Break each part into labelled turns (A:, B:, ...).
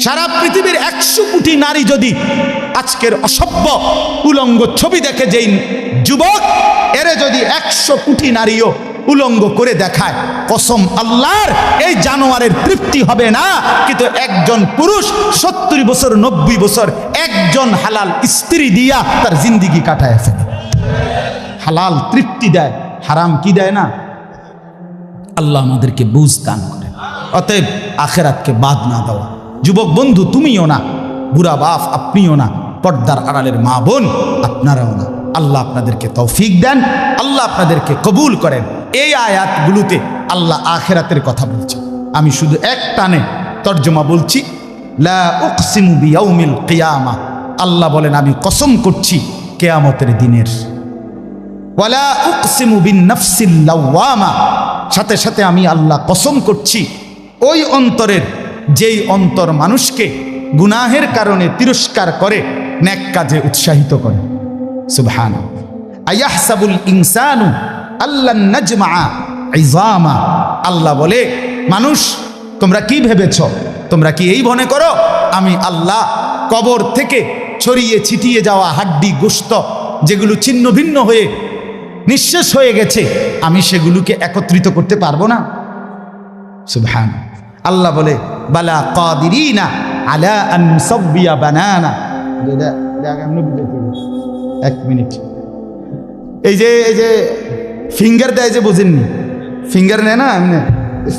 A: সারা পৃথিবীর 100 কোটি নারী যদি আজকের অসভ্য উলঙ্গ ছবি দেখে, যেই যুবক এরে যদি 100 কোটি নারীও উলঙ্গ করে দেখায়, কসম আল্লাহর এই জানোয়ারের তৃপ্তি হবে না। কিন্তু একজন পুরুষ 70 বছর 90 বছর একজন হালাল স্ত্রী দিয়া তার জিন্দিগি কাটায় ফেলে। হালাল তৃপ্তি দেয়, হারাম কি দেয় না। আল্লাহ আমাদেরকে বুঝ দান করে। অতএব আখেরাতকে বাদ না দেওয়া। যুবক বন্ধু তুমিও না, বুড়া বাপ আপনিও না, পর্দার আড়ালের মা বোন আপনারাও না। আল্লাহ আপনাদেরকে তৌফিক দেন, আল্লাহ আপনাদেরকে কবুল করেন। এই আয়াতগুলোতে আল্লাহ আখেরাতের কথা বলছে। আমি শুধু এক টানে তর্জমা বলছি। লা উকসিমু বিয়াউমিল কিয়ামা, আল্লাহ বলেন আমি কসম করছি কিয়ামতের দিনের। ওয়ালা উকসিমু বিন-নাফসিল লাওয়ামা, সাথে সাথে আমি আল্লাহ কসম করছি ওই অন্তরের, যেই অন্তর মানুষকে গুনাহের কারণে তিরস্কার করে, নেক কাজে উৎসাহিত করে। সুবহানাল্লাহ। আয়াহসাবুল ইনসানু আল্লান নাজমা ইযামা, আল্লাহ বলে মানুষ তোমরা কি ভেবেছ, তোমরা কি এই মনে করো আমি আল্লাহ কবর থেকে ছড়িয়ে ছিটিয়ে যাওয়া হাড্ডি গোশত যেগুলো ছিন্ন ভিন্ন হয়ে নিঃশেষ হয়ে গেছে, আমি সেগুলোকে একত্রিত করতে পারবো না? সুবহানাল্লাহ। আল্লাহ বলে বালা কাদিরিনা আলা আন নুসাব্বিয়া বানানা। এক মিনিট, এই যে ফিঙ্গার দেয় যে, বোঝেননি? ফিঙ্গার নেয় না এমনি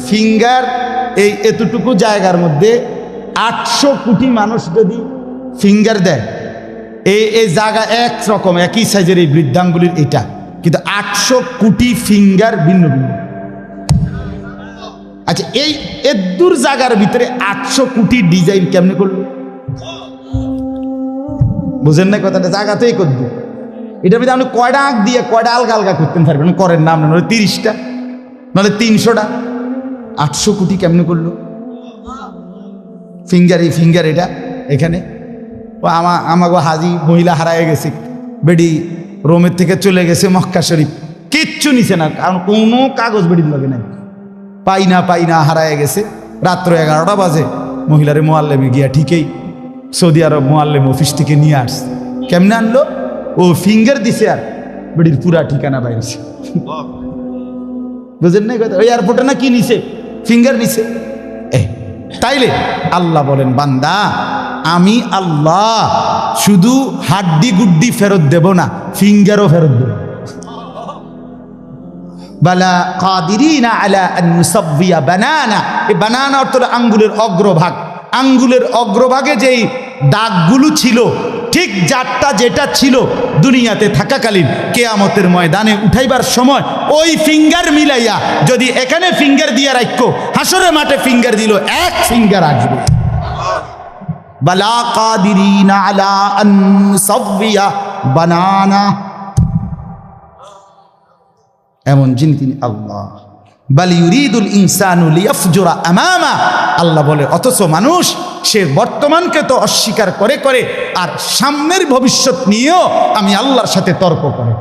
A: ফিঙ্গার, এই এতটুকু জায়গার মধ্যে 800 কোটি মানুষ যদি ফিঙ্গার দেয়, এই জায়গা একরকম একই সাইজের এই বৃদ্ধাঙ্গুলির এটা, কিন্তু 800 কোটি ফিঙ্গার ভিন্ন ভিন্ন। আচ্ছা, এই এদুর জায়গার ভিতরে 800 কোটি ডিজাইন কেমনে করলো? বুঝেন না কথাটা? জায়গাতেই করবো। এটার ভিতরে আপনি কয়টা আঁক দিয়ে কয়টা আলগা আলগা করতেন পারবেন? করেন না আপনি, নাহলে 30টা, নাহলে 300টা। 800 কোটি কেমনে করলো ফিঙ্গার? এই ফিঙ্গার এটা এখানে আমাকে হাজি মহিলা হারায় গেছে, বেডি রোমের থেকে চলে গেছে মক্কা শরীফ, কিচ্ছু নিছে না, কারণ কোনো কাগজ বেডির লগে নাই। পাই না হারায় গেছে। রাত্র 11টা বাজে মহিলারে মোয়াল্লেমে গিয়া ঠিকই সৌদি আরব মোয়াল্লেম অফিস থেকে নিয়ে আসছে। কেমনে আনলো? ও ফিঙ্গার দিছে আর বেডির পুরা ঠিকানা বাইরেছে। বুঝেন না কথা? ওই এয়ারপোর্টে না কি নিছে? ফিঙ্গার নিছে। তাইলে আল্লাহ বলেন বান্দা আমি আল্লাহ শুধু হাড্ডি গুড্ডি ফেরত দেব না, ফিঙ্গারও ফেরত দেব। বালা কাদিরিনা আলা আন নুসাব্বিয়া বানানা। এই বানানা অর্থ আঙ্গুলের অগ্রভাগ। আঙ্গুলের অগ্রভাগে যেই দাগগুলো ছিল, ঠিক যারটা যেটা ছিল দুনিয়াতে থাকাকালীন, কিয়ামতের ময়দানে উঠাইবার সময় ওই ফিঙ্গার মিলাইয়া যদি এখানে ফিঙ্গার দিয়ে রাখো, হাসরের মাঠে ফিঙ্গার দিল, এক ফিঙ্গার আসবে। বালা কাদিরিনা আলা আন নুসাব্বিয়া বানানা, এমন যিনি তিনি আল্লাহ। বাল ইউরিদুল ইনসানু লিয়াফজুরা আমামা, আল্লাহ বলে অথচ মানুষ সে বর্তমানকে তো অস্বীকার করে করে আর সামনের ভবিষ্যৎ নিয়েও আমি আল্লাহর সাথে তর্ক করে।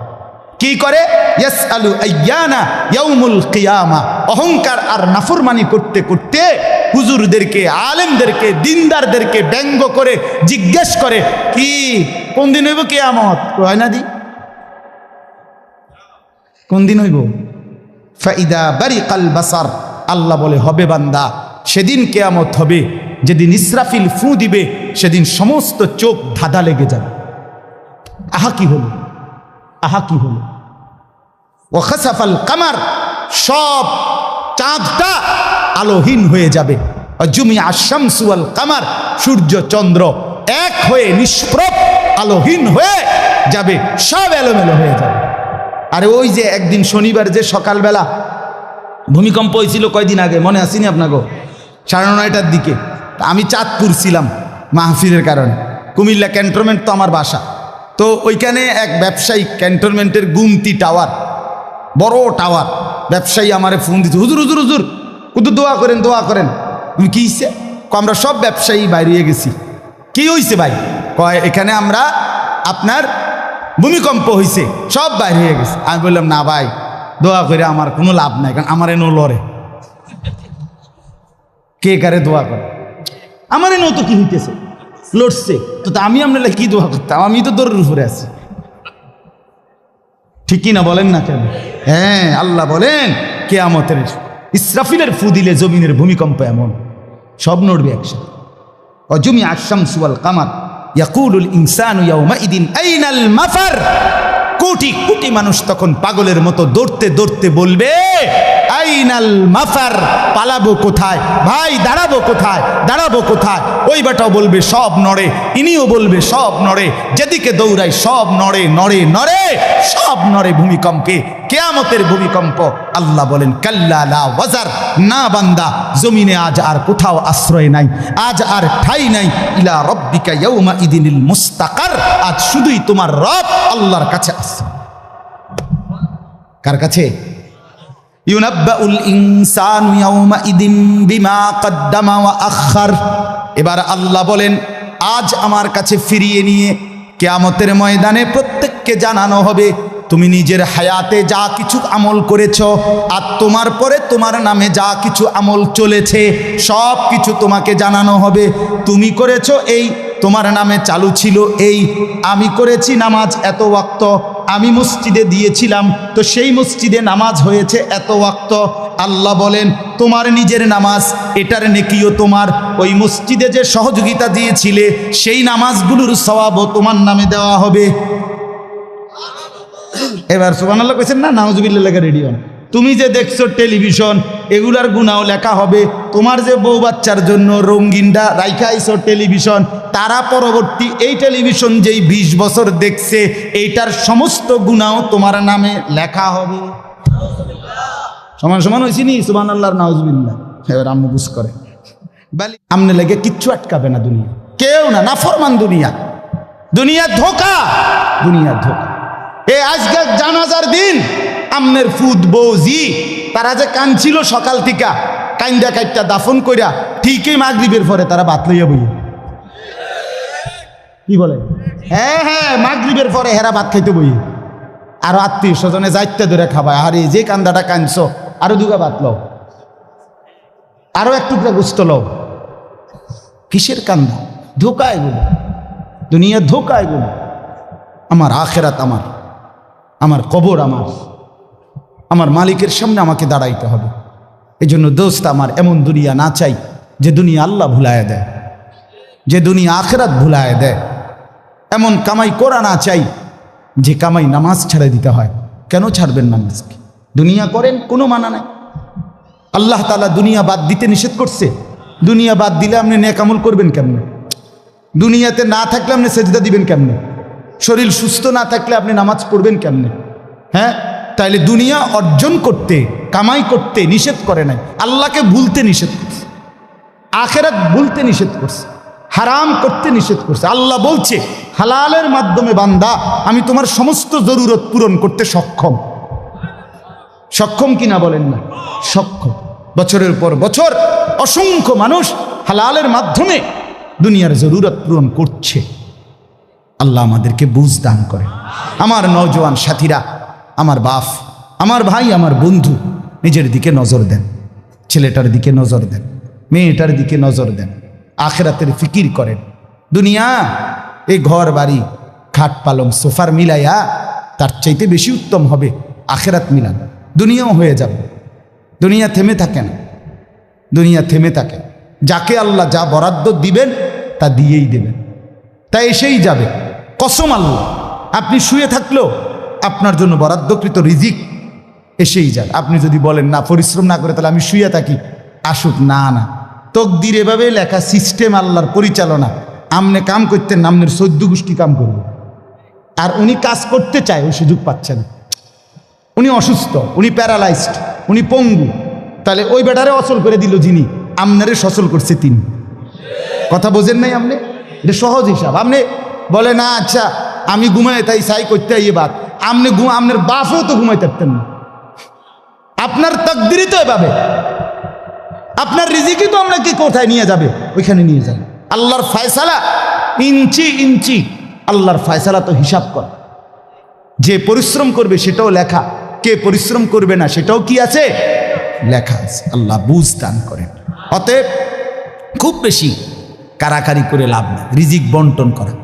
A: কি করে? ইয়াসআলু আইয়ানা ইয়াউমুল কিয়ামা। অহংকার আর নাফরমানি করতে করতে হুজুরদেরকে, আলেমদেরকে, দিনদারদেরকে ব্যঙ্গ করে জিজ্ঞেস করে, কি কোন দিন হইব কিয়ামত? হয় না দি কোন দিন হইব? ফাইদা বারিকাল বাসার, আল্লাহ বলে হবে বান্দা সেদিন কিয়ামত হবে যেদিন ইসরাফিল ফু দিবে, সেদিন সমস্ত চোখ ধাঁধা লেগে যাবে। আহা কি হলো, আহা কি হলো। ওয়া খাসাফাল কামার, সব চাঁদটা আলোহীন হয়ে যাবে। জুমিআ আশ-শামসু ওয়াল কামার, সূর্য চন্দ্র এক হয়ে নিষ্প্রভ আলোহীন হয়ে যাবে, সব এলোমেলো হয়ে যাবে। আরে ওই যে একদিন শনিবার যে সকালবেলা ভূমিকম্প হয়েছিল কয়দিন আগে, মনে আসেনি আপনাকে? 9:30টার দিকে আমি চাঁদপুর ছিলাম মাহফিলের কারণে। কুমিল্লা ক্যান্টনমেন্ট তো আমার বাসা, তো ওইখানে এক ব্যবসায়ী ক্যান্টনমেন্টের গুমতি টাওয়ার, বড় টাওয়ার, ব্যবসায়ী আমারে ফোন দিচ্ছে, হুজুর হুজুর হুজুর কুদু দোয়া করেন দোয়া করেন। আমি কি হয়েছে? আমরা সব ব্যবসায়ী বাইরে গেছি। কি হয়েছে ভাই? কয় এখানে আমরা আপনার ভূমিকম্প হয়েছে, সব বাইরে হয়ে গেছে। আমি বললাম না ভাই, দোয়া করে আমার কোনো লাভ নাই, কারণ আমার এনো লড়ে, কে কারে দোয়া করে। আমারই নতো কি হইতেছে, লড়ছে তো আমি আপনার কি দোয়া করতাম, আমি তো দৌড়ের উপরে আছি। ঠিক কি না বলেন না কেন? হ্যাঁ, আল্লাহ বলেন কিয়ামতের ইসরাফিলের ফু দিলে জমিনের ভূমিকম্প এমন সব নড়বে একসাথে। অজুমি আশ-শামসু ওয়াল কামার ইয়াকুলুল ইনসানু ইয়াউমাইদিন আইনাল মাফার। কোটি কোটি মানুষ তখন পাগলের মতো দৌড়তে দৌড়তে বলবে আইনাল মাফার, পালাবো কোথায় ভাই, দাঁড়াবো কোথায়, দাঁড়াবো কোথায়। ওই বেটাও বলবে সব নড়ে, ইনিও বলবে সব নড়ে, যেদিকে দৌড়াই সব নড়ে নড়ে নড়ে, সব নড়ে ভূমিকম্পে, কিয়ামতের ভূমিকম্প। আল্লাহ বলেন কাল্লা লা ওয়াজার, না বান্দা, জমিনে আজ আর কোথাও আশ্রয় নাই, আজ আর ঠাই নাই। ইলা রব্বিকা ইয়াউমা ইদিনিল মুস্তাকার, আজ শুধুই তোমার রব আল্লাহর কাছে আছে। কার কাছে? ইউনাব্বাউল ইনসানু ইয়াউমা ইদিন বিমা কদ্দামা ওয়া আখার। এবার আল্লাহ বলেন আজ আমার কাছে ফিরিয়ে নিয়ে কিয়ামতের ময়দানে প্রত্যেককে জানানো হবে তুমি নিজের হায়াতে যা কিছু আমল করেছ আর তোমার পরে তোমার নামে যা কিছু আমল চলেছে সব কিছু তোমাকে জানানো হবে। তুমি করেছো এই, তোমার নামে চালু ছিল এই, আমি করেছি নামাজ এত ওয়াক্ত, আমি মসজিদে দিয়েছিলাম তো সেই মসজিদে নামাজ হয়েছে এত ওয়াক্ত। আল্লাহ বলেন তোমার নিজের নামাজ এটার নেকিও তোমার, ওই মসজিদে যে সহযোগিতা দিয়েছিলে সেই নামাজগুলোর সওয়াবও তোমার নামে দেওয়া হবে। এবার সুবহানাল্লাহ কইছেন না, নাউজুবিল্লাহ লেখা রেডি হন। তুমি যে দেখছো টেলিভিশন এগুলার গুনাও লেখা হবে। তোমার যে বউ বাচ্চার জন্য রঙিনটা রাইখা আইছো টেলিভিশন, তারা পরবর্তী এই টেলিভিশন যেই 20 বছর দেখছে এইটার সমস্ত গুনাও তোমার নামে লেখা হবে। সমান সমান হয়েছি নি? সুবহানাল্লাহ নাউজুবিল্লাহ। এবার আম্মু বুঝ করে বালি আমনে লেগে কিচ্ছু আটকাবে না দুনিয়া, কেউ না, নাফরমান দুনিয়া, দুনিয়া ধোকা, দুনিয়া ধোকা। এই আজকে জানাজার দিন আমনের ফুদ বৌজি তারা যে কাঁদছিল সকাল থেকে, কাইন্দা কাইটটা দাফন কইরা ঠিকই মাগরিবের পরে তারা ভাত লইয়া বই। কি বলে? হ্যাঁ হ্যাঁ, মাগরিবের পরে হেরা ভাত খাইতে বই। আর আত্মীয় স্বজনে যাইতে ধরে খাবায়, আরে যে কান্দাটা কাঁদছো আরো দুগা ভাত লও, আরো এক টুকরা গোস্ত লও। কিসের কান্দা? ধোকা এগুলো, দুনিয়া ধোকা এগুলো। আমার আখেরাত আমার, আমার কবর আমার, আমার মালিকের সামনে আমাকে দাঁড়াইতে হবে। এই জন্য দোস্ত আমার এমন দুনিয়া না চাই যে দুনিয়া আল্লাহ ভুলায় দেয়, যে দুনিয়া আখেরাত ভুলায় দেয়। এমন কামাই করা না চাই যে কামাই নামাজ ছাড়া দিতে হয়। কেন ছাড়বেন নামাজকে? দুনিয়া করেন, কোনো মানা নাই। আল্লাহ তাআলা দুনিয়া বাদ দিতে নিষেধ করছে। দুনিয়া বাদ দিলে আপনি নেক আমল করবেন কেমনে? দুনিয়াতে না থাকলে আপনি সেজদা দিবেন কেমনে? শরীর সুস্থ না থাকলে আপনি নামাজ পড়বেন কেমনে? হ্যাঁ, তাইলে দুনিয়া অর্জন করতে, কামাই করতে নিষেধ করে নাই, আল্লাহকে ভুলতে নিষেধ করছে, আখেরাত ভুলতে নিষেধ করছে, হারাম করতে নিষেধ করছে। আল্লাহ বলছে হালালের মাধ্যমে বান্দা আমি তোমার সমস্ত জরুরত পূরণ করতে সক্ষম। সক্ষম কিনা বলেন না? সক্ষম। বছরের পর বছর অসংখ্য মানুষ হালালের মাধ্যমে দুনিয়ার জরুরত পূরণ করছে। আল্লাহ আমাদেরকে বুঝ দান করে। আমার নওজোয়ান সাথীরা, আমার বাপ, আমার ভাই, আমার বন্ধু, নিজের দিকে নজর দেন, ছেলেটার দিকে নজর দেন, মেয়েটার দিকে নজর দেন, আখেরাতের ফিকির করেন। দুনিয়া এই ঘর বাড়ি খাট পালং সোফার মিলাইয়া তার চাইতে বেশি উত্তম হবে আখেরাত মিলান। দুনিয়াও হয়ে যাবে, দুনিয়া থেমে থাকে না, দুনিয়া থেমে থাকে। যাকে আল্লাহ যা বরাদ্দ দিবেন তা দিয়েই দেবেন, তা এসেই যাবে। কসম আল্লাহ, আপনি শুয়ে থাকলেও আপনার জন্য বরাদ্দকৃত রিজিক এসেই যাবে। আপনি যদি বলেন না পরিশ্রম না করে তাহলে আমি শুয়ে থাকি, আসুক। না না, তকদির এভাবে লেখা, সিস্টেম আল্লাহর পরিচালনা। আমনে কাম করতেন, আমনের 14 গোষ্ঠী কাম করবে। আর উনি কাজ করতে চায়, ওই সুযোগ পাচ্ছে না। উনি অসুস্থ, উনি প্যারালাইজড, উনি পঙ্গু। তাহলে ওই বেটারে অচল করে দিল যিনি, আমনারে সচল করছে তিনি। কথা বোঝেন নাই আপনি? এটা সহজ হিসাব। আপনি বলে না আচ্ছা আমি ঘুমাই তাই সাই করতে আইয়ে বাদ, আপনি আপনার বাপও তো ঘুমাইতে পারতেন না। আপনার তকদিরই তো এভাবে, আপনার রিজিকই তো আপনাকে কোথায় নিয়ে যাবে, ওইখানে নিয়ে যাবে। আল্লাহর ফয়সালা ইঞ্চি ইঞ্চি, আল্লাহর ফয়সালা তো হিসাব কর। যে পরিশ্রম করবে সেটাও লেখা, কে পরিশ্রম করবে না সেটাও কি আছে, লেখা আছে। আল্লাহ বুঝ দান করেন। অতএব খুব বেশি কারাকারি করে লাভ নেই। রিজিক বন্টন করা,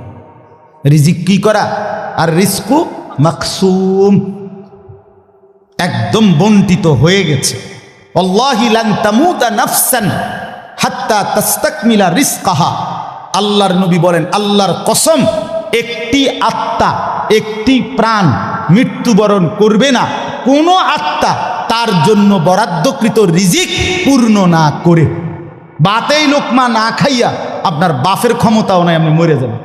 A: রিজিক কি করা, আর রিজকু মাকসুম, একদম বন্টিত হয়ে গেছে। আল্লাহি লান তামুতা নাফসান হাত্তা তাস্তাকমিলা রিজকাহা। আল্লাহর নবী বলেন, আল্লাহর কসম, একটি আত্মা, একটি প্রাণ মৃত্যুবরণ করবে না কোনো আত্মা তার জন্য বরাদ্দকৃত রিজিক পূর্ণ না করে। বাতেই লোকমা না খাইয়া আপনার বাফের ক্ষমতাও নাই, আপনি মরে যাবেন।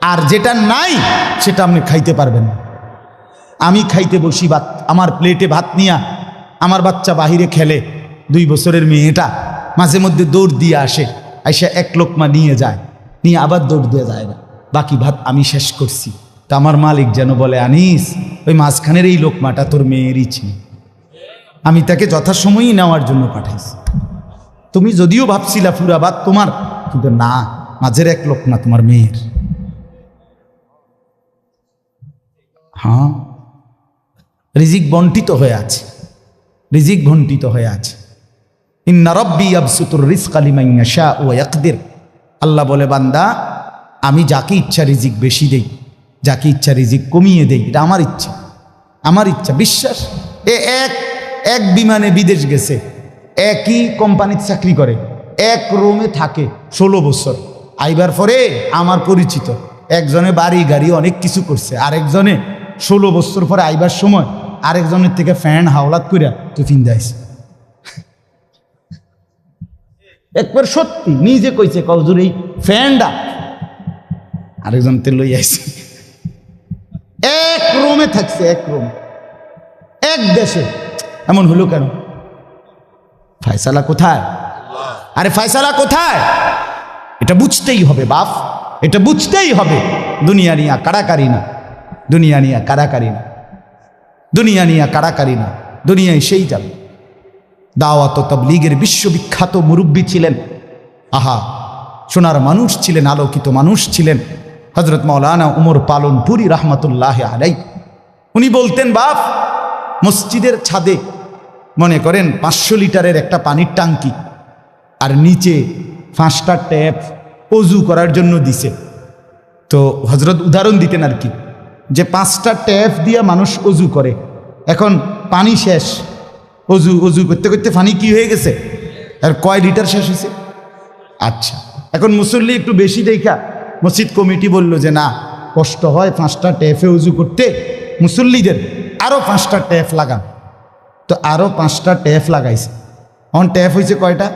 A: আর যেটা নাই সেটা আপনি খাইতে পারবেন না। আমি খাইতে বসি ভাত, আমার প্লেটে ভাত নিয়া, আমার বাচ্চা বাহিরে খেলে, 2 বছরের মেয়েটা মাঝে মধ্যে দৌড় দিয়ে আসে, আইসা 1 লোকমা নিয়ে যায়, নিয়ে আবার দৌড় দিয়ে যায় না, বাকি ভাত আমি শেষ করছি। তা আমার মালিক যেন বলে, আনিস, ওই মাঝখানের এই লোকমাটা তোর মেয়েরই ছিল, আমি তাকে যথাসময়ই নেওয়ার জন্য পাঠাইছি। তুমি যদিও ভাবছিলা পুরা ভাত তোমার, কিন্তু না, মাঝের 1 লোকমা তোমার মেয়ের। হ্যাঁ, রিজিক বন্টিত হয়ে আছে, রিজিক বন্টিত হয়ে আছে। ইন্না রাব্বি ইয়াবসুতুর রিজকা লিমান ইয়াশা ওয়া ইয়াকদির। আল্লাহ বলে, বান্দা, আমি যাকে ইচ্ছা রিজিক বেশি দেই, যাকে ইচ্ছা রিজিক কমিয়ে দেই, এটা আমার ইচ্ছা, আমার ইচ্ছা। বিশ্বাস, এক বিমানে বিদেশ গেছে, একই কোম্পানির চাকরি করে, 1 রুমে থাকে 16 বছর। আইবার পরে আমার পরিচিত একজনে বাড়ি গাড়ি অনেক কিছু করছে, আরেকজনে 16 বছর পরে আইবার সময় আরেকজনের থেকে ফ্যান হাওলাত করিয়া টিফিন দেয়ছে। একবার সত্যি নিজে কইছে, কজুর এই ফ্যানটা আরেকজন তে লই আইছে। 1 রুমে থাকছে, 1 রুমে, 1 দেশে। এমন হলো কেন? ফায়সালা কোথায়? আরে ফায়সালা কোথায়? এটা বুঝতেই হবে বাপ, এটা বুঝতেই হবে। দুনিয়া নিয়া কারাকারি না, দুনিয়া নিয়া কারাকারি না, দুনিয়া নিয়া কারাকারি না, দুনিয়ায় সেই যাবে। দাওয়াত ও তাবলীগের বিশ্ববিখ্যাত মুরব্বী ছিলেন, আহা, সোনার মানুষ ছিলেন, আলোকিত মানুষ ছিলেন হযরত মাওলানা উমর পালনপুরি রহমতুল্লাহ আলাই। উনি বলতেন, বাপ, মসজিদের ছাদে মনে করেন 500 লিটারের একটা পানির ট্যাঙ্কি, আর নিচে 5টা ট্যাপ অজু করার জন্য দিছে। তো হযরত উদাহরণ দিতেন আর কি, যে 5টা ট্যাপ দিয়ে মানুষ অজু করে, এখন পানি শেষ, অজু করতে করতে পানি কি হয়ে গেছে, আর কয় লিটার শেষ হয়েছে। আচ্ছা, এখন মুসল্লি একটু বেশি দেখা মসজিদ কমিটি বলল যে না, কষ্ট হয় 5টা ট্যাপে অজু করতে, মুসল্লিদের আরও 5টা ট্যাপ লাগান। তো আরও 5টা ট্যাপ লাগাইছে। এখন ট্যাপ হয়েছে কয়টা?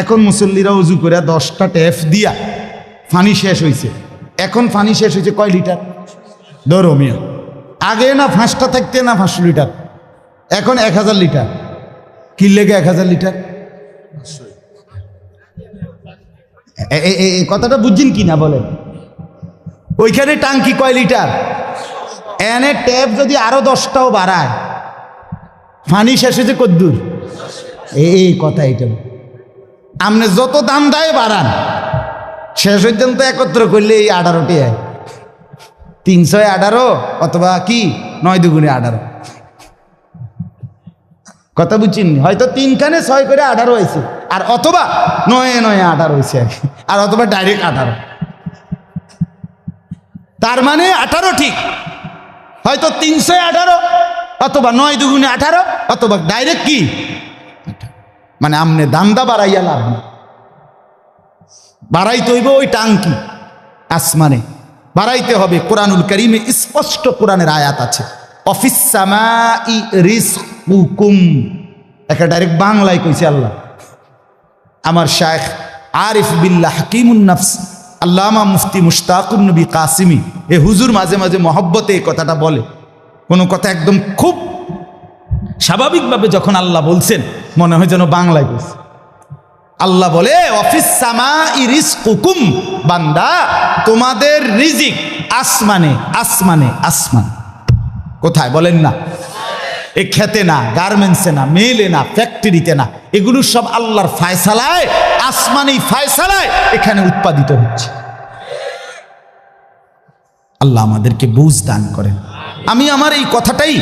A: এখন মুসল্লিরা অজু করে 10টা ট্যাপ দিয়া পানি শেষ হয়েছে। এখন পানি শেষ হয়েছে কয় লিটার? ধরো মিয়া, আগে না 5টা থাকতে না 500 লিটার, এখন 1000 লিটার। কি লেগে 1000 লিটার? এই কথাটা বুঝছেন কি না বলেন? ওইখানে টাঙ্কি কয় লিটার, এনে ট্যাপ যদি আরো 10টাও বাড়ায়, পানি শেষ হয়েছে কদ্দুর? এই কথা, এটা আপনি যত দাম দেয় বাড়ান, শেষ পর্যন্ত একত্র করলে এই 18টি হয়, 318 অথবা কি 9 দুগুণে 18। কথা বুঝছেন? হয়তো 3 খানে 6 করে 18 হয়েছে, আর অথবা 9 9 18 হয়েছে আর কি, আর অথবা ডাইরেক্ট 18। তার মানে 18 ঠিক, হয়তো 318 অথবা 9 দুগুণে 18 অথবা ডাইরেক্ট কি, মানে আমনে দান্দা বাড়াইয়া লাভ না, বাড়াইতে হইব ওই টাঙ্কি আসমানে বাড়াইতে হবে। কোরআনুল কারীমে স্পষ্ট কোরআনের আয়াত আছে, অফিস সামাই রিজকুকুম, একটা ডাইরেক্ট বাংলায় কইছে আল্লাহ। আমার শায়েখ আরিফ বিল্লাহ হাকিমুন নফস আল্লামা মুফতি মুশতাকুন নবী কাসিমি, এ হুজুর মাঝে মাঝে মহব্বতে এই কথাটা বলে। কোনো কথা একদম খুব স্বাভাবিকভাবে যখন আল্লাহ বলছেন, মনে হয় যেন বাংলায় বলছে। আল্লাহ বলে, অফিস সামাই রিজকুকুম, বান্দা, তোমাদের রিজিক আসমানে আসমানে আসমান। কোথায় বলেন না? এ খেতে না, গার্মেন্টসে না, মেলে না, ফ্যাক্টরিতে না, এগুলো সব আল্লাহর ফায়সালায়, আসমানি ফায়সালায় এখানে উৎপাদিত হচ্ছে। আল্লাহ আমাদেরকে বুঝ দান করেন। আমি আমার এই কথাটাই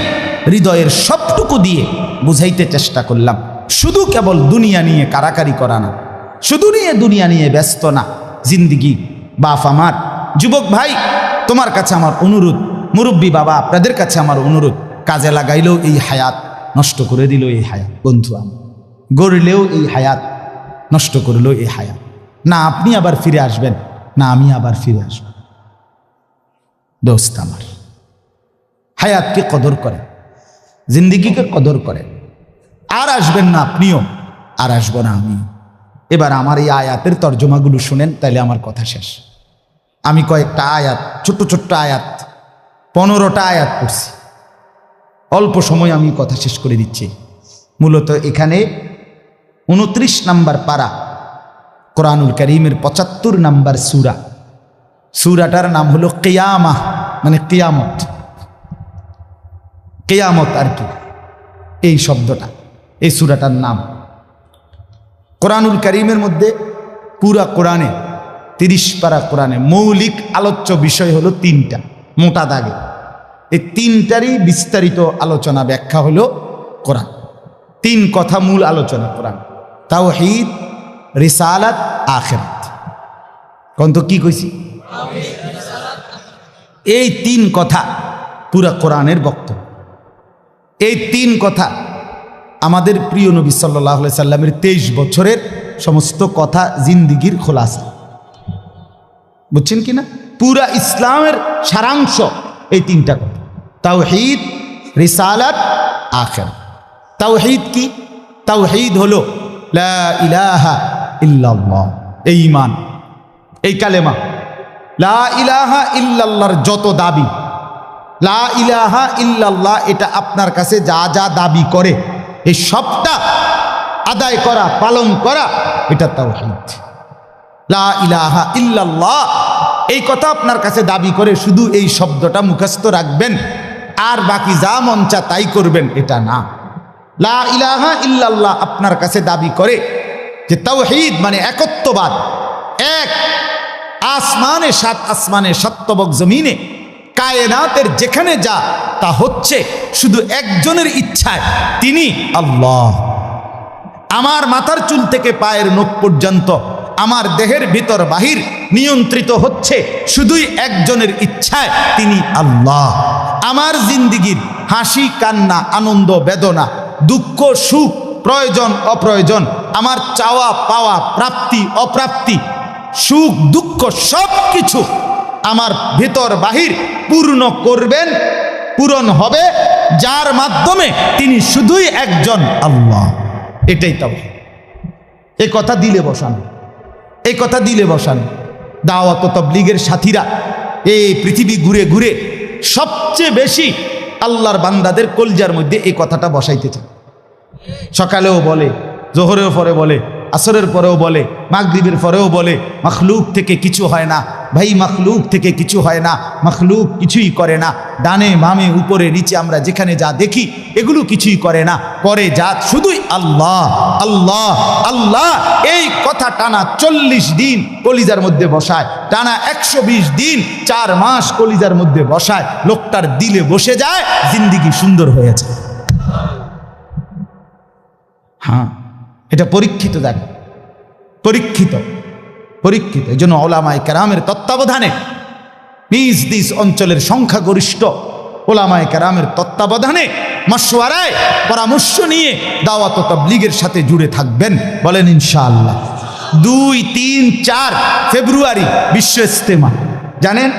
A: হৃদয়ের সবটুকু দিয়ে বুঝাইতে চেষ্টা করলাম। শুধু কেবল দুনিয়া নিয়ে কারাকারি করা না, শুধু নিয়ে দুনিয়া নিয়ে ব্যস্ত না জিন্দিগি। বাপ আমার, যুবক ভাই, তোমার কাছে আমার অনুরোধ, মুরব্বী বাবা আপনাদের কাছে আমার অনুরোধ, কাজে লাগাইলেও এই হায়াত, নষ্ট করে দিল এই হায়াত। বন্ধু আমার, গড়লেও এই হায়াত, নষ্ট করলেও এই হায়াত। না আপনি আবার ফিরে আসবেন, না আমি আবার ফিরে আসব। দোস্ত আমার, হায়াতকে কদর করেন, জিন্দিগিকে কদর করেন। আর আসবেন না আপনিও, আর আসবো না আমি। এবার আমার এই আয়াতের তর্জমাগুলো শুনেন, তাইলে আমার কথা শেষ। আমি কয়েকটা আয়াত, ছোট্ট ছোট্ট আয়াত, 15টা আয়াত পড়ছি। অল্প সময় আমি কথা শেষ করে দিচ্ছি। মূলত এখানে 29 নম্বর পারা, কোরআনুল কারীমের 75 নম্বর সূরা। সূরাটার নাম হলো কিয়ামাহ, মানে কিয়ামত। কিয়ামত আর কি, এই শব্দটা, এই সূরাটার নাম। কোরআনুল কারীমের মধ্যে পুরা কোরআনে 30 পারা কোরআনে মৌলিক আলোচ্য বিষয় হলো 3টা, মোটা দাগে। এই 3টারই বিস্তারিত আলোচনা ব্যাখ্যা হলো কোরআন। 3 কথা মূল আলোচনা কোরআন: তাওহীদ, রিসালাত, আখিরাত। কোন তো কি কইছি? এই 3 কথা পুরা কোরআনের বক্তব্য। এই 3 কথা আমাদের প্রিয় নবী সাল্লাল্লাহু আলাইহি সাল্লামের 23 বছরের সমস্ত কথা, জিন্দিগির খোলাসা। বুঝছেন কি না? পুরা ইসলামের সারাংশ এই 3টা কথা: তাওহীদ, রিসালাত, আখিরাত। তাওহীদ কি? তাওহীদ হলো লা ইলাহা ইল্লাল্লাহ, এই ঈমান, এই কালেমা। লা ইলাহা ইল্লাল্লাহর যত দাবি, লা ইলাহা ইল্লাল্লাহ এটা আপনার কাছে যা যা দাবি করে, এই সবটা আদায় করা, পালন করা, এটা তাওহীদ। লা ইলাহা ইল্লাল্লাহ এই কথা আপনার কাছে দাবি করে শুধু এই শব্দটা মুখস্থ রাখবেন আর বাকি যা মন চা তাই করবেন, এটা না। লা ইলাহা ইল্লাল্লাহ আপনার কাছে দাবি করে যে তাওহীদ মানে একত্ববাদ। এক আসমানে, 7 আসমানে, 7 তবক জমিনে, কায়নাতের যেখানে যা তা হচ্ছে শুধু একজনের ইচ্ছায়, তিনি আল্লাহ। আমার মাথার চুল থেকে পায়ের নখ পর্যন্ত, আমার দেহের ভিতর বাহির নিয়ন্ত্রিত হচ্ছে শুধুই একজনের ইচ্ছায়, তিনি আল্লাহ। আমার জিন্দিগির হাসি কান্না, আনন্দ বেদনা, দুঃখ সুখ, প্রয়োজন অপ্রয়োজন, আমার চাওয়া পাওয়া, প্রাপ্তি অপ্রাপ্তি, সুখ দুঃখ সব কিছু আমার ভিতর বাহির পূর্ণ করবেন, পূরণ হবে যার মাধ্যমে, তিনি শুধুই একজন আল্লাহ। এটাই তাওহীদ। এই কথা দিলে বসানো, এই কথা দিলে বসানো। দাওয়াত ও তাবলীগের সাথীরা এই পৃথিবী ঘুরে ঘুরে সবচেয়ে বেশি আল্লাহর বান্দাদের কলজার মধ্যে এই কথাটা বসাইতে চায়। সকালেও বলে, জোহরের পরে বলে, আসরের পরেও বলে, মাগরিবের পরেও বলে, মখলুক থেকে কিছু হয় না। ভাই, মখলুক থেকে কিছু হয় না, মখলুক কিছুই করে না। ডানে বামে উপরে নিচে আমরা যেখানে যা দেখি এগুলো কিছুই করে না, করে যা শুধুই আল্লাহ আল্লাহ আল্লাহ। এই কথা টানা 40 দিন কলিজার মধ্যে বসায়, টানা 120 দিন 4 মাস কলিজার মধ্যে বসায়, লোকটার দিলে বসে যায়, জিন্দিগি সুন্দর হয়ে যায়। হ্যাঁ, এটা পরীক্ষিত, দেখ, পরীক্ষিত পরীক্ষিত। এই জন্য ওলামায়ে কেরামের তত্ত্বাবধানে, নিজ নিজ অঞ্চলের সংখ্যাগরিষ্ঠ ওলামায়ে কেরামের তত্ত্বাবধানে, মাশওয়ারায়, পরামর্শ নিয়ে দাওয়াত ও তাবলীগের সাথে জুড়ে থাকবেন। বলেন ইনশাআল্লাহ। 2, 3, 4 ফেব্রুয়ারি বিশ্ব ইজতেমা। জানেন?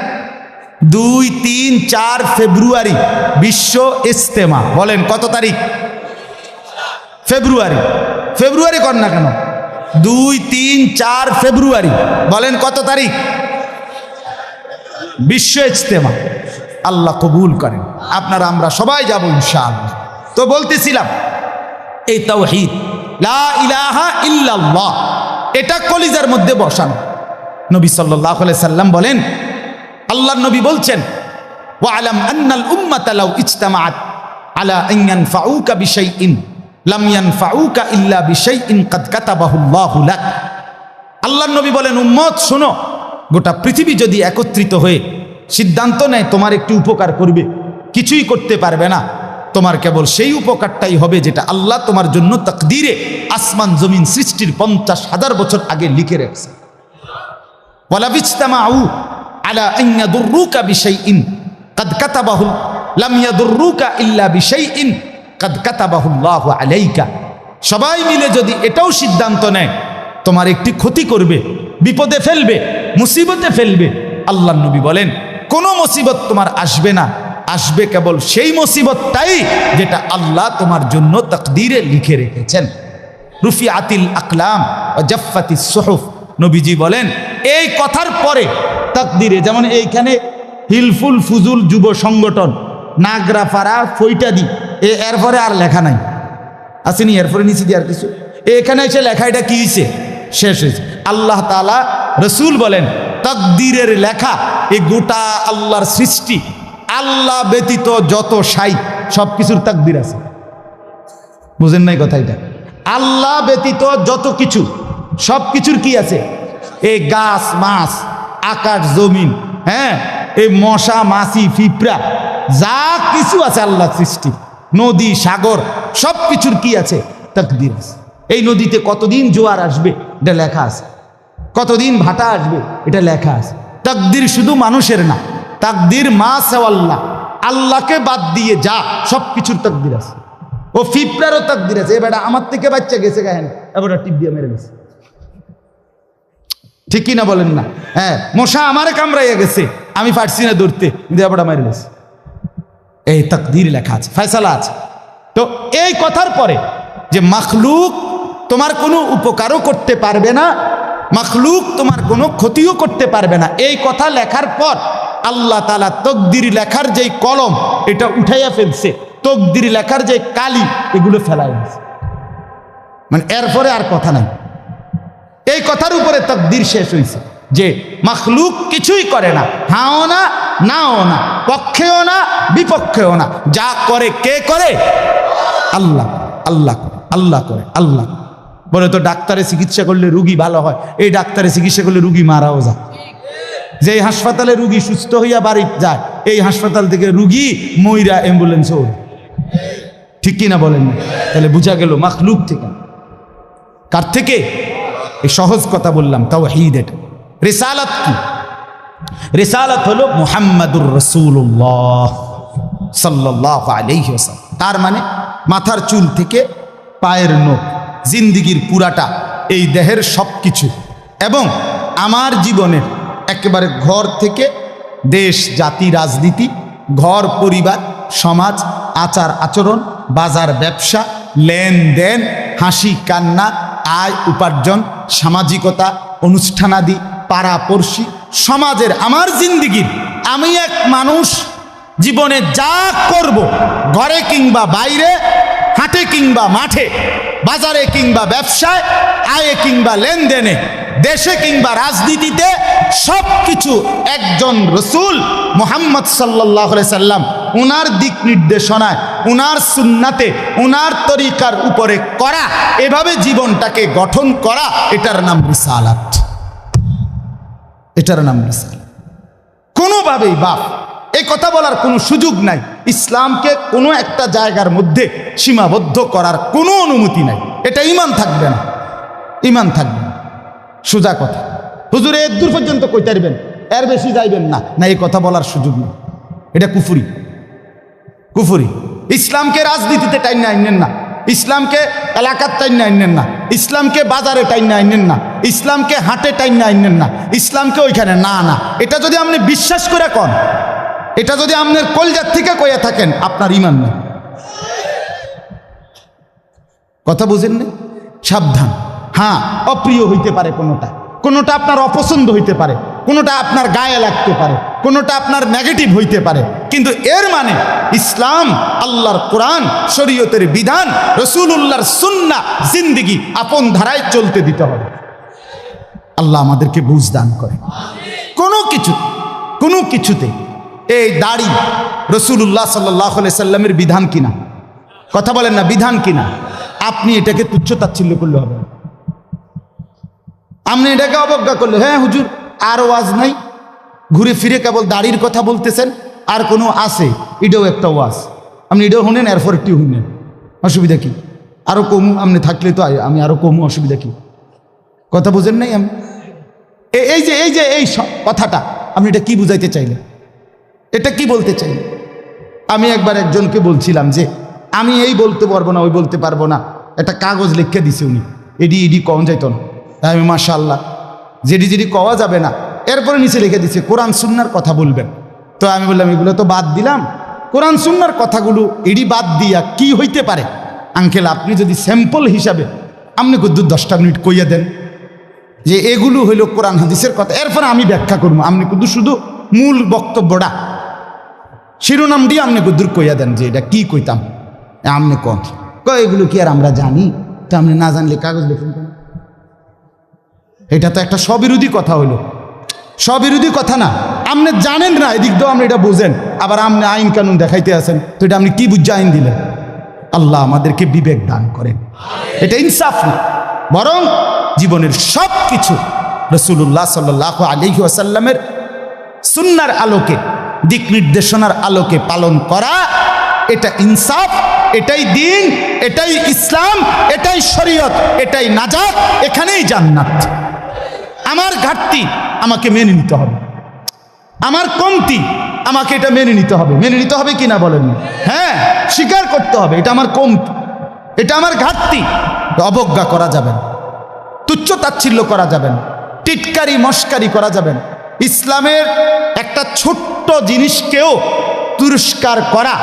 A: 2, 3, 4 ফেব্রুয়ারি বিশ্ব ইজতেমা। বলেন কত তারিখ? ফেব্রুয়ারি। ফেব্রুয়ারি কর না কেন? 2, 3, 4 ফেব্রুয়ারি। বলেন কত তারিখ? বিশ্ব ইজতেমা। আল্লাহ কবুল করেন। আপনারা আমরা সবাই যাব ইনশাআল্লাহ। তো বলতেছিলাম, এই তাওহীদ লা ইলাহা ইল্লাল্লাহ এটা কলিজার মধ্যে বসানো। নবী সাল্লাল্লাহু আলাইহি সাল্লাম বলেন, আল্লাহর নবী বলছেন, ওয়ালাম আন্নাল উম্মাতা লাউ ইজতামাআত আলা আন ইয়ানফাউকা বিশাইইন লাম ইয়ানফাউকা ইল্লা বিশাইইন কাদ কাতাবাহু আল্লাহু লাক। আল্লাহর নবী বলেন, উম্মত শোনো, গোটা পৃথিবী যদি একত্রিত হয়ে সিদ্ধান্ত নেয় তোমার একটু উপকার করবে, কিছুই করতে পারবে না, তোমার কেবল সেই উপকারটাই হবে যেটা আল্লাহ তোমার জন্য তাকদীরে আসমান জমিন সৃষ্টির 50,000 বছর আগে লিখে রেখেছে। ওয়ালা বিজতামাউ আলা আন ইয়াদুররুকা বিশাইইন কাদ কাতাবাহু লাম ইয়াদুররুকা ইল্লা বিশাইইন কাদ কাতাবাহু আল্লাহু আলাইকা। সবাই মিলে যদি এটাও সিদ্ধান্ত নেয় তোমার একটি ক্ষতি করবে, বিপদে ফেলবে, মুসিবতে ফেলবে, আল্লাহর নবী বলেন কোনো মুসিবত তোমার আসবে না, আসবে কেবল সেই মুসিবতটাই যেটা আল্লাহ তোমার জন্য তাকদীরে লিখে রেখেছেন। রুফিআতিল আকলাম ওয়া জাফফাতিস সুহুফ। নবীজি বলেন এই কথার পরে তাকদীরে, যেমন এইখানে হিলফুল ফুজুল যুব সংগঠন নাগরাপাড়া ফইটাদি, এরপরে আর লেখা নাই, আসেনি, এরপরে নিচে দিয়ে আর কিছু, এখানে এসে লেখা এটা কি হয়েছে, শেষ হয়েছে। আল্লাহ তাআলা রসুল বলেন তাকদীরের লেখা এই গোটা আল্লাহর সৃষ্টি, আল্লাহ ব্যতীত যত সাই সব কিছুর তাকদীর আছে। বুঝেন নাই কথা? এটা আল্লাহ ব্যতীত যত কিছু সব কিছুর কি আছে? এই গাছ মাছ, আকাশ জমিন, হ্যাঁ, এই মশা মাছি পিঁপড়া যা কিছু আছে আল্লাহ সৃষ্টি, নদী সাগর সব কিছুর কি আছে? তাকদীর আছে। এই নদীতে কতদিন জোয়ার আসবে এটা লেখা আছে, কতদিন ভাটা আসবে এটা লেখা আছে। তাকদীর শুধু মানুষের না, তাকদীর মা সেওয়াল্লাহ, আল্লাহকে বাদ দিয়ে যা সব কিছুর তাকদীর আছে। ও পিঁপড়ারও তাকদীর আছে। এবার আমার থেকে বাচ্চা গেছে গায়ে, এবার টিপ দিয়ে মেরে গেছে, ঠিক কিনা বলেন না? হ্যাঁ, মশা আমারে কামড়াইয়া গেছে, আমি পারছি না ধরতে, এবার মেরে গেছে। এই তাকদীর লেখা আছে, ফয়সালা আছে। তো এই কথার পরে যে মাখলুক তোমার কোনো উপকারও করতে পারবে না, মাখলুক তোমার কোনো ক্ষতিও করতে পারবে না, এই কথা লেখার পর আল্লাহ তাআলা তাকদীর লেখার যেই কলম এটা উঠাইয়া ফেলছে, তাকদীর লেখার যে কালি এগুলো ফেলাই দিয়েছে, মানে এরপরে আর কথা নাই। এই কথার উপরে তাকদীর শেষ হয়েছে যে মাখলুক কিছুই করে না, হাও না নাও না, পক্ষেও না বিপক্ষেও না, যা করে কে করে? আল্লাহ। আল্লাহ করে, আল্লাহ করে, আল্লাহ। বলে তো ডাক্তারে চিকিৎসা করলে রুগী ভালো হয়, এই ডাক্তারে চিকিৎসা করলে রুগী মারাও যায়। যে হাসপাতালে রুগী সুস্থ হইয়া বাড়ি যায়, এই হাসপাতাল থেকে রুগী মইরা অ্যাম্বুলেন্সে ওঠে, ঠিক কিনা বলেন না? তাহলে বোঝা গেল মাখলুক থেকে। কার থেকে? এই সহজ কথা বললাম, তাওহীদ। এটা রিসালাত কি? রিসালাত হলো মুহাম্মাদুর রাসূলুল্লাহ সাল্লাল্লাহু আলাইহি ওয়াসাল্লাম। তার মানে মাথার চুল থেকে পায়ের নখ, জিন্দিগির পুরাটা, এই দেহের সব কিছু, এবং আমার জীবনের একেবারে ঘর থেকে দেশ জাতি রাজনীতি, ঘর পরিবার সমাজ, আচার আচরণ, বাজার ব্যবসা, লেনদেন, হাসি কান্না, আয় উপার্জন, সামাজিকতা, অনুষ্ঠানাদি, পাড়াপড়শি, সমাজের আমার জিন্দিগির, আমি এক মানুষ জীবনে যা করব, ঘরে কিংবা বাইরে, হাটে কিংবা মাঠে, বাজারে কিংবা ব্যবসায়, আয়ে কিংবা লেনদেনে, দেশে কিংবা রাজনীতিতে, সব কিছু একজন রসূল মুহাম্মদ সাল্লাল্লাহু আলাইহি সাল্লাম উনার দিক নির্দেশনায়, উনার সুন্নাতে, উনার তরিকার উপরে করা, এভাবে জীবনটাকে গঠন করা, এটার নাম রিসালাত। এটার নাম রিসালাত। কোনোভাবেই বাপ এই কথা বলার কোনো সুযোগ নাই, ইসলামকে কোনো একটা জায়গার মধ্যে সীমাবদ্ধ করার কোনো অনুমতি নাই। এটা ঈমান থাকবে না, ঈমান থাকবে না। সোজা কথা, হুজুরে এর দূর পর্যন্ত কইতে পারবেন, এর বেশি যাইবেন না, না, এই কথা বলার সুযোগ নেই। এটা কুফরি, কুফরি। ইসলামকে রাজনীতিতে টাইনা আইনেন না, ইসলামকে এলাকার টাইনা আইনেন না, ইসলামকে বাজারে টাইনা আইনেন না, ইসলামকে হাটে টাইনা আইনেন না, ইসলামকে ওইখানে না না। এটা যদি আপনি বিশ্বাস করে কন, এটা যদি আপনার কলজার থেকে কইয়া থাকেন, আপনার ঈমান নেই। কথা বুঝেন না? সাবধান। হ্যাঁ, অপ্রিয় হইতে পারে কোনোটা, কোনোটা আপনার অপছন্দ হইতে পারে, কোনোটা আপনার গায়ে লাগতে পারে, কোনোটা আপনার নেগেটিভ হইতে পারে, কিন্তু এর মানে ইসলাম, আল্লাহর কোরআন, শরীয়তের বিধান, রাসূলুল্লাহর সুন্নাহ, জিন্দেগি আপন ধারায় চলতে দিতে হবে। আল্লাহ আমাদেরকে বুঝ দান করে। কোনো কিছুতে এই দাড়ি রাসূলুল্লাহ সাল্লাল্লাহু আলাইহি সাল্লামের বিধান কিনা? কথা বলেন না, বিধান কিনা? আপনি এটাকে তুচ্ছ তাচ্ছিল্য করলে হবে, আপনি এটাকে অবজ্ঞা করলে, হ্যাঁ হুজুর আর ওয়াজ নাই, ঘুরে ফিরে কেবল দাড়ির কথা বলতেছেন, আর কোনো আছে, এটাও একটা ওয়াজ। আপনি এটাও শুনেন, এরপর একটি শুনেন, অসুবিধা কি? আরও কমু আপনি থাকলে তো আমি আরও কমু, অসুবিধা কি? কথা বুঝেন নাই? আমি এই কথাটা আপনি এটা কি বুঝাইতে চাইলেন? এটা কি বলতে চাইলেন? আমি একবার একজনকে বলছিলাম যে আমি এই বলতে পারবো না, ওই বলতে পারবো না, একটা কাগজ লিখে দিছে উনি, এডি কওয়া যাইত না। আমি মাশাআল্লাহ, যেডি কওয়া যাবে না, এরপরে নিচে লিখে দিছে কোরআন সুন্নাহর কথা বলবেন। তো আমি বললাম এগুলো তো বাদ দিলাম, কোরআন সুন্নাহর কথাগুলো এডি বাদ দিয়া কি হইতে পারে? আঙ্কেল আপনি যদি স্যাম্পল হিসাবে আপনি কুদ্দু 10টা মিনিট কইয়া দেন যে এগুলো হইল কোরআন হাদিসের কথা, এরপরে আমি ব্যাখ্যা করবো। আপনি কুদ্দু শুধু মূল বক্তব্যটা শিরোনাম দিয়ে আপনি কুদ্দুর কইয়া দেন যে এটা কি কইতাম। আপনি এগুলো কি আর আমরা জানি? তো আপনি না জানলে কাগজ লিখুন কেন? এটা তো একটা স্ববিরোধী কথা হইল, স্ববিরোধী কথা না। আপনি জানেন না, এদিক দিয়েও আপনি এটা বুঝেন, আবার আপনি আইন কানুন দেখাইতে আছেন, তো এটা আপনি কি বুঝে আইন দিলেন? আল্লাহ আমাদেরকে বিবেক দান করেন। এটা ইনসাফ না, বরং জীবনের সব কিছু রাসূলুল্লাহ সাল্লাল্লাহু আলাইহি ওয়াসাল্লামের সুন্নাহর আলোকে, দিক নির্দেশনার আলোকে পালন করা, এটা ইনসাফ, এটাই দ্বীন, এটাই ইসলাম, এটাই শরীয়ত, এটাই নাজাত, এখানেই জান্নাত। আমার ঘাটতি আমাকে মেনে নিতে হবে, আমার কমতি আমাকে এটা মেনে নিতে হবে। মেনে নিতে হবে কিনা বলেন? হ্যাঁ, স্বীকার করতে হবে এটা আমার কমতি, এটা আমার ঘাটতি। অবজ্ঞা করা যাবে না, তুচ্ছ তাচ্ছিল্য করা যাবে না, টিটকারি মস্কারি করা যাবে না। ইসলামের একটা ছোট্ট জিনিসকেও তুরস্কার করা,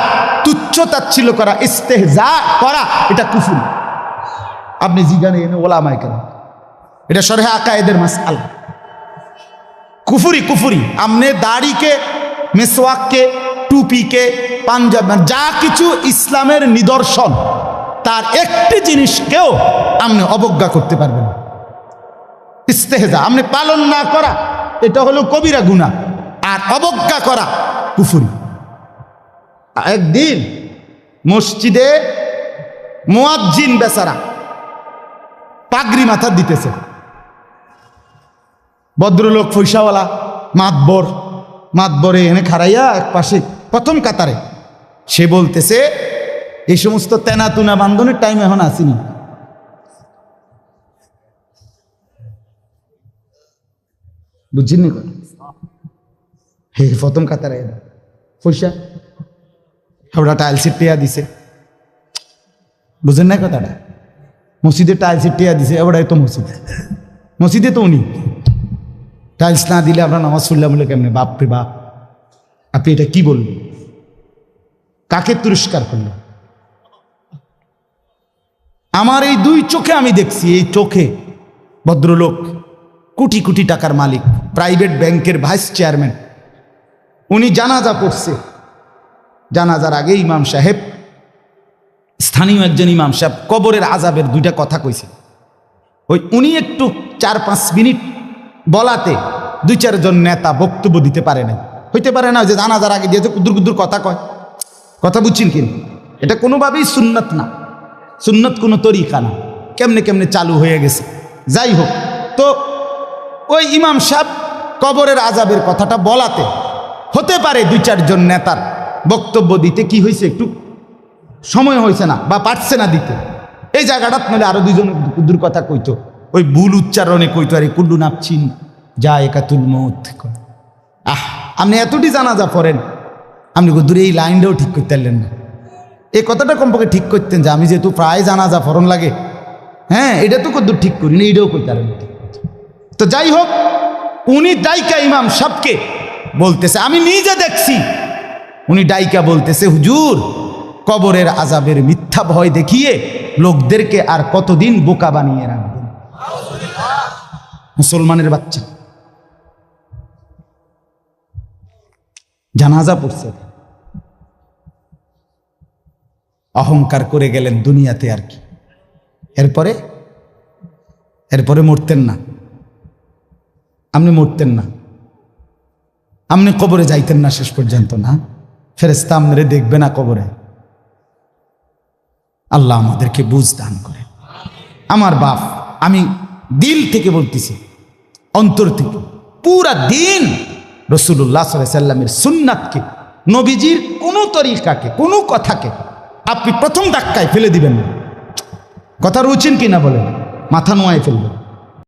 A: তুচ্ছ তাচ্ছিল্য করা, ইস্তেহজা করা, এটা কুফর। আপনি জিজ্ঞাসা এনে ওলামায়ে কেরাম, এটা শরহে আকায়েদের মাসআলা, কুফরি। আমনে দাড়িকে, মেসওয়াককে, টুপিকে, পাঞ্জাব, যা কিছু ইসলামের নিদর্শন, তার একটি জিনিসকেও আপনি অবজ্ঞা করতে পারবেন না। ইস্তেহজা আপনি পালন না করা, এটা হলো কবিরা গুনাহ, আর অবজ্ঞা করা কুফরি। একদিন মসজিদে মুয়াজ্জিন বেচারা পাগড়ি মাথা দিতেছে, ভদ্রলোক পয়সাওয়ালা মাতবরে এনে খাড়াইয়া এক পাশে প্রথম কাতারে, সে বলতেছে এই সমস্ত তেনাতুনা বান্ধনের টাইম এখন আসেনি। বুঝছেন নি? হে প্রথম কাতারে পয়সা ওরা টাইলসের টেয়া দিছে, বুঝেন না কথাটা? মসজিদে টাইলসের টেয়া দিছে, ওরাই তো মসজিদে তো উনি টাইলস না দিলে আমরা নামাজ পড়লাম বলে কেমনে? বাপরে বাপ, আপনি এটা কি বললেন? কাকে তিরস্কার করলেন? আমার এই দুই চোখে আমি দেখছি, এই চোখে ভদ্রলোক কোটি কোটি টাকার মালিক, প্রাইভেট ব্যাংকের ভাইস চেয়ারম্যান, উনি জানাজা পড়ছে। জানাজার আগে ইমাম সাহেব, স্থানীয় একজন ইমাম সাহেব কবরের আযাবের দুইটা কথা কইছে। উনি একটু 4-5 মিনিট বলাতে 2-4 জন নেতা বক্তব্য দিতে পারে না। হইতে পারে না যে জানাজার আগে দিয়ে কুদুর কথা কয়, কথা বুঝছেন কিনা? এটা কোনোভাবেই সুন্নত না, সুন্নত কোনো তরিকা না, কেমনে চালু হয়ে গেছে। যাই হোক, তো ওই ইমাম সাহেব কবরের আযাবের কথাটা বলাতে হতে পারে 2-4 জন নেতার বক্তব্য দিতে কি হয়েছে, একটু সময় হয়েছে না বা পারছে না দিতে। এই জায়গাটা নইলে আরো 2 জন কুদুর কথা কইতো, ওই ভুল উচ্চারণে কইতো, আরে কুল্লু নাপছিন যা একাতুল মৌত। আপনি এতটি জানাজা পড়েন, আপনি কুদুর এই লাইনটাও ঠিক করতে পারলেন না। এই কথাটা কমপক্ষে ঠিক করতেন যে আমি যেহেতু প্রায় জানাজা ফরন লাগে, হ্যাঁ এটা তো কুদুর ঠিক করি না, এইটাও কইতে পারেন। তো যাই হোক, উনি ডাইকা ইমাম সাহেবকে বলতেছে, আমি নিজে দেখছি, উনি ডাইকা বলতেছে, হুজুর কবরের আযাবের মিথ্যা ভয় দেখিয়ে লোকদেরকে আর কতদিন বোকা বানিয়ে রাখবেন? মুসলমানের বাচ্চা জানাজা পড়ছে, অহংকার করে গেলেন দুনিয়াতে, আর কি। এরপরে মরতেন না, আপনি মরতেন না, আপনি কবরে যাইতেন না শেষ পর্যন্ত, না ফেরেশতা আপনারে দেখবে না কবরে। আল্লাহ আমাদেরকে বুঝ দান করে। আমার বাপ, আমি দিল থেকে বলতেছি, অন্তর থেকে, পুরা দিন রাসূলুল্লাহ সাল্লাল্লাহু আলাইহি ওয়াসাল্লামের সুন্নাতকে নবীজির কোনো তরিকাকে, কোনো কথাকে আপনি প্রথম ধাক্কায় ফেলে দিবেন না। কথা রুচেন কিনা বলেন, মাথা নোয়ায় ফেলবেন।